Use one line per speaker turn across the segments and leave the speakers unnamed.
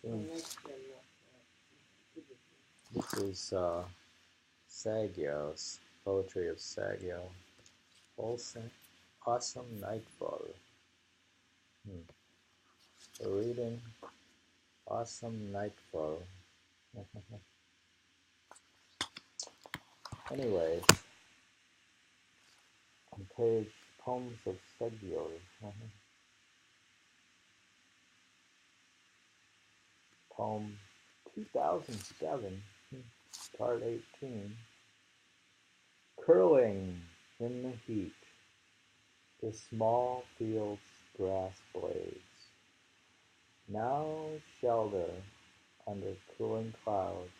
This is Saigyo's poetry of Saigyo. Wholesome, awesome nightfall. We're reading Awesome Nightfall. Anyways, on page Poems of Saigyo. Poem 2007, part 18. Curling in the heat, the small field's grass blades now shelter under cooling clouds.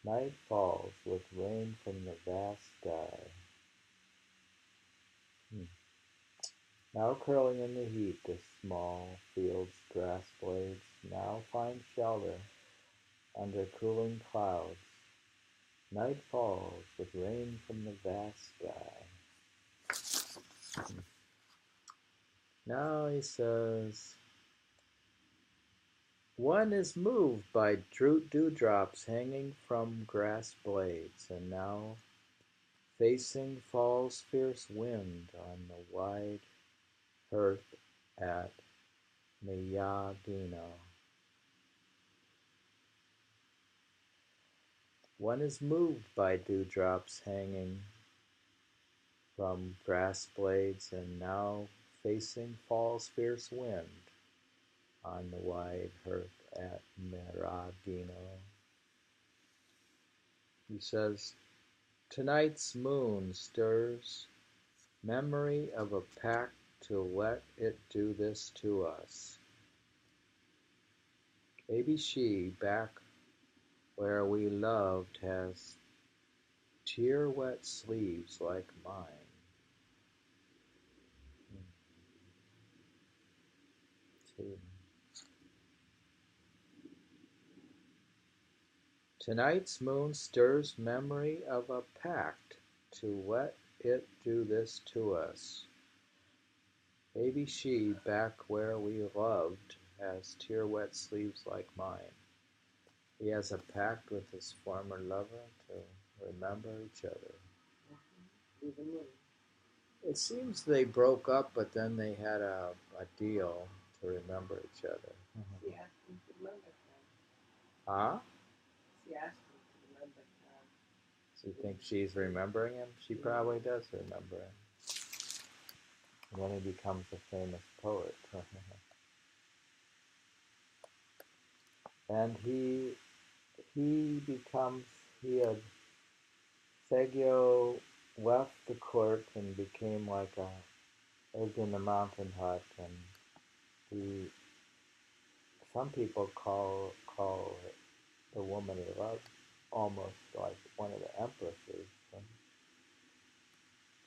Night falls with rain from the vast sky. Now curling in the heat, the small field's grass blades now find shelter under cooling clouds. Night falls with rain from the vast sky. Now he says, one is moved by dewdrops hanging from grass blades, and now facing fall's fierce wind on the wide hearth at Miyagino. One is moved by dewdrops hanging from grass blades, and now facing fall's fierce wind on the wide hearth at Miyagino. He says, tonight's moon stirs memory of a pact to let it do this to us. Maybe she, back where we loved, has tear-wet sleeves like mine. Tonight's moon stirs memory of a pact to let it do this to us. Maybe she, back where we loved, has tear-wet sleeves like mine. He has a pact with his former lover to remember each other. It seems they broke up, but then they had a deal to remember each other.
She asked him to remember him.
Huh?
She asked him to remember him.
So you think she's remembering him? She probably does remember him. And then he becomes a famous poet. And Saigyo left the court and became lived in a mountain hut, and some people call the woman he loved almost like one of the empresses.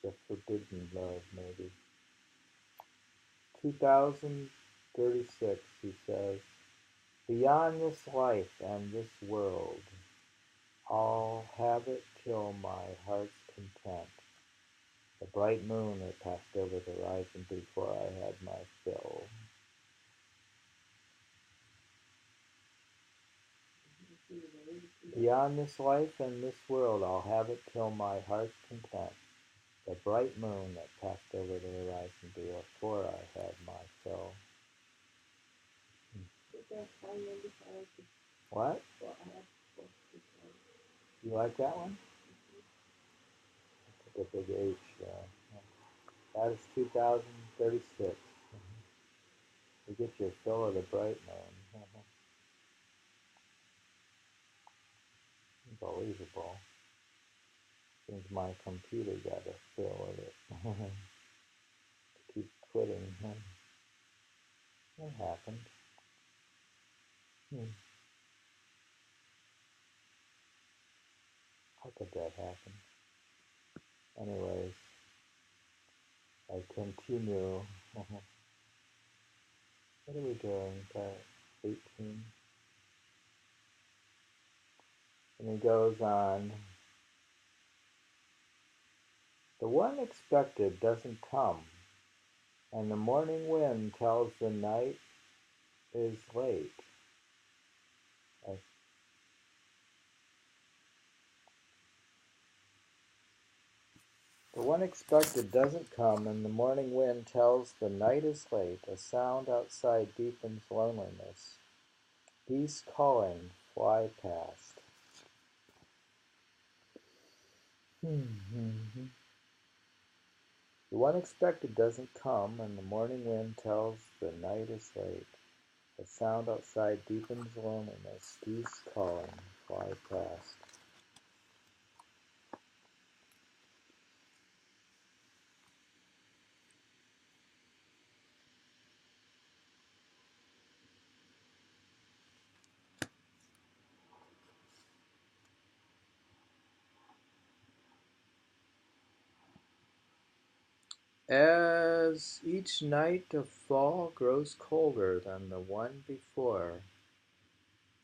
Just forbidden love, maybe. 2036, he says, beyond this life and this world, I'll have it till my heart's content. The bright moon that passed over the horizon before I had my fill. Beyond this life and this world, I'll have it till my heart's content. The bright moon that passed over the horizon before I had my fill. What? You like that one? The big H there. That is 2036. You get your fill of the bright moon. Unbelievable. Seems my computer got a fill of it. Keep quitting. What happened? How could that happen? Anyways, I continue. What are we doing? 18. And he goes on. The one expected doesn't come, and the morning wind tells the night is late. The one expected doesn't come, and the morning wind tells the night is late. A sound outside deepens loneliness. Geese calling fly past. The one expected doesn't come, and the morning wind tells the night is late. A sound outside deepens loneliness. Geese calling fly past. As each night of fall grows colder than the one before,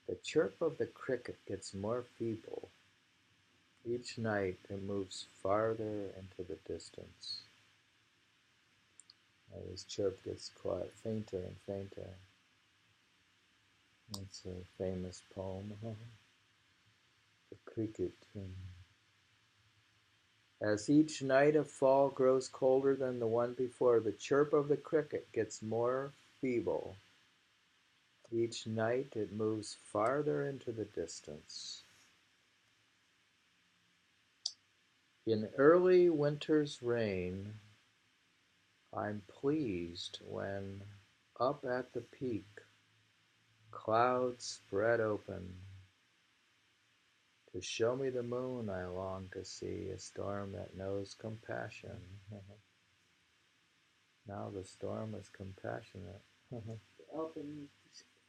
the chirp of the cricket gets more feeble. Each night it moves farther into the distance. His chirp gets quiet, fainter and fainter. It's a famous poem. The cricket. As each night of fall grows colder than the one before, the chirp of the cricket gets more feeble. Each night it moves farther into the distance. In early winter's rain, I'm pleased when, up at the peak, clouds spread open. To show me the moon I long to see, a storm that knows compassion. Now the storm is compassionate.
Open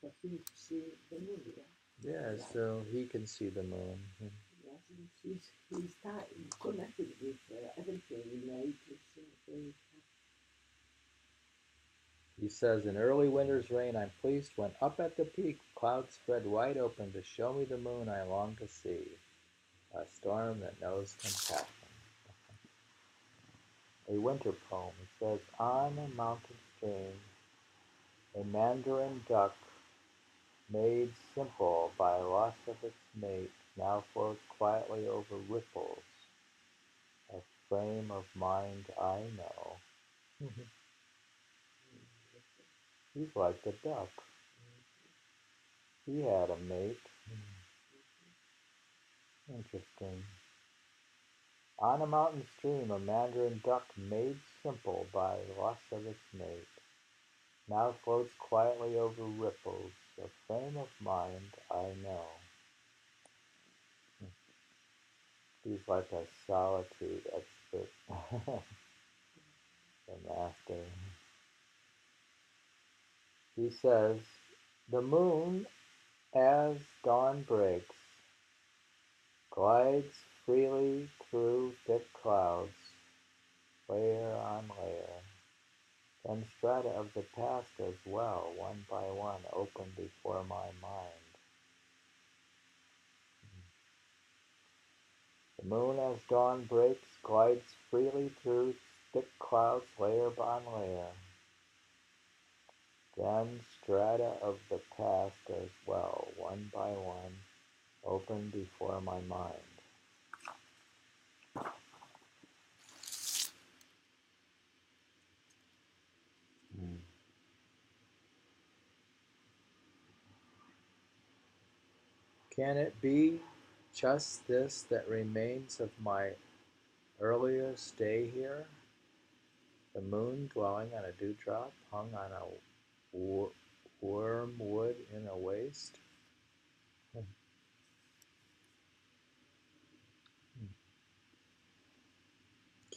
for him to see the moon, yeah?
Yeah, so he can see the moon.
Yes, he's connected with everything, nature, things.
He says, in early winter's rain, I'm pleased when up at the peak, clouds spread wide open to show me the moon I long to see, a storm that knows compassion. A winter poem. It says, on a mountain stream, a mandarin duck, made simple by loss of its mate, now floats quietly over ripples, a frame of mind I know. He's like the duck. He had a mate. Interesting. On a mountain stream, a mandarin duck made simple by loss of its mate, now floats quietly over ripples, a frame of mind I know. He's like a solitude expert, the master. He says, the moon, as dawn breaks, glides freely through thick clouds, layer on layer. Then strata of the past as well, one by one, open before my mind. The moon, as dawn breaks, glides freely through thick clouds, layer on layer. Then strata of the past as well, one by one, open before my mind. Can it be just this that remains of my earlier stay here? The moon dwelling on a dewdrop hung on a wormwood in a waste?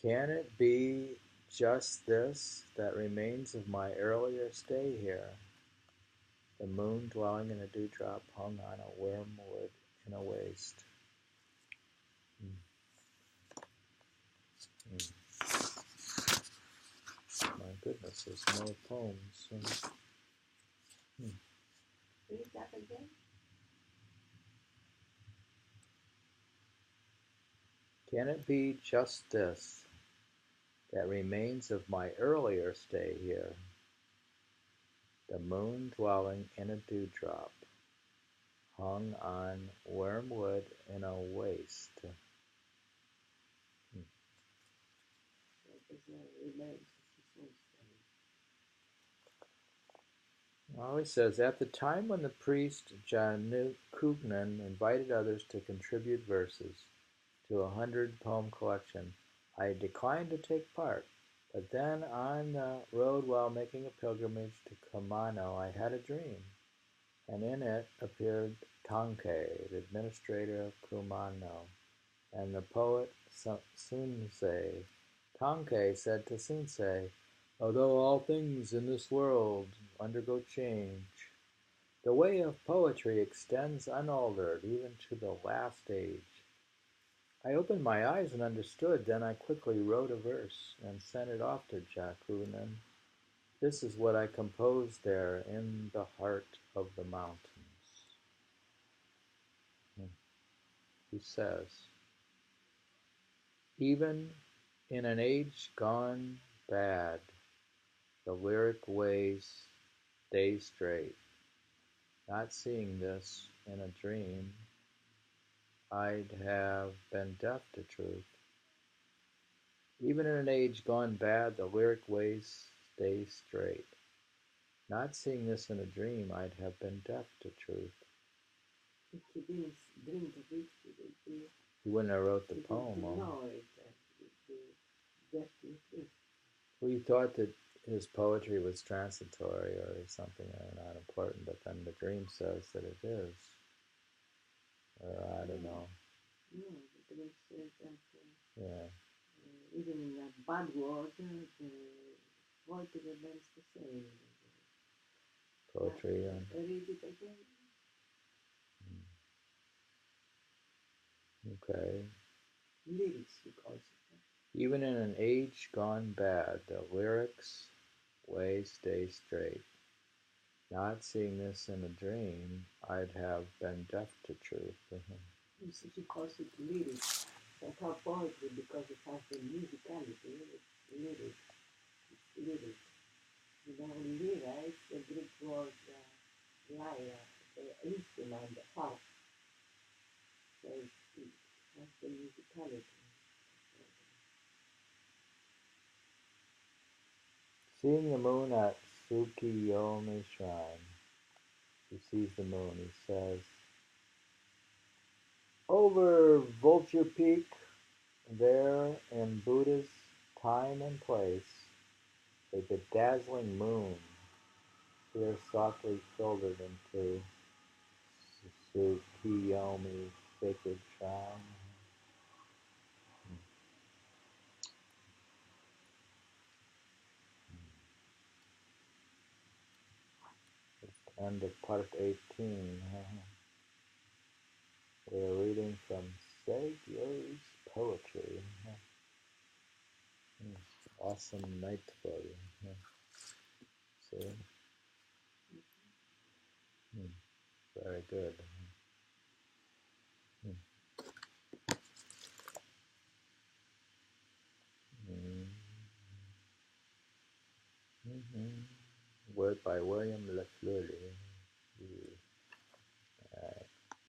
Can it be just this that remains of my earlier stay here? The moon dwelling in a dewdrop hung on a wormwood in a waste. My goodness, there's more poems.
Read that again.
Can it be just this that remains of my earlier stay here? The moon dwelling in a dewdrop hung on wormwood in a waste.
remains his own story.
Well, he says, at the time when the priest Janukugnan invited others to contribute verses to a 100-poem collection, I declined to take part. But then on the road while making a pilgrimage to Kumano, I had a dream, and in it appeared Tankei, the administrator of Kumano, and the poet Sunsei. Tankei said to Sunsei, although all things in this world undergo change, the way of poetry extends unaltered even to the last age. I opened my eyes and understood. Then I quickly wrote a verse and sent it off to Jakunan. This is what I composed there in the heart of the mountains. He says, even in an age gone bad, the lyric ways stay straight. Not seeing this in a dream, I'd have been deaf to truth. Even in an age gone bad, the lyric ways stay straight. Not seeing this in a dream, I'd have been deaf to truth.
If he didn't dream of it,
He wouldn't have wrote the
he
poem.
didn't know it, he'd be deaf to it.
Well, you thought that his poetry was transitory or something not important, but then the dream says that it is. Or I don't know.
No, the dream says that
Yeah.
even in a bad world, the poetry remains the same.
Poetry.
Read it again.
Okay.
Lyrics, he calls it.
Even in an age gone bad, the lyrics way stay straight. Not seeing this in a dream, I'd have been deaf to truth.
He calls it lyrics. That's how poetry, because it has the musicality, it's lyrics. It's lyrics. You know, lyra is the Greek word lyra, the instrument, the harp. So it has the musicality.
Seeing the moon at Tsukiyomi Shrine. He sees the moon. He says, over Vulture Peak, there in Buddha's time and place, a bedazzling moon here softly filtered into Tsukiyomi's sacred shrine. End of part 18. We're reading from Saigyo's poetry. Awesome Nightfall. See? Very good. Word by William LaFleur.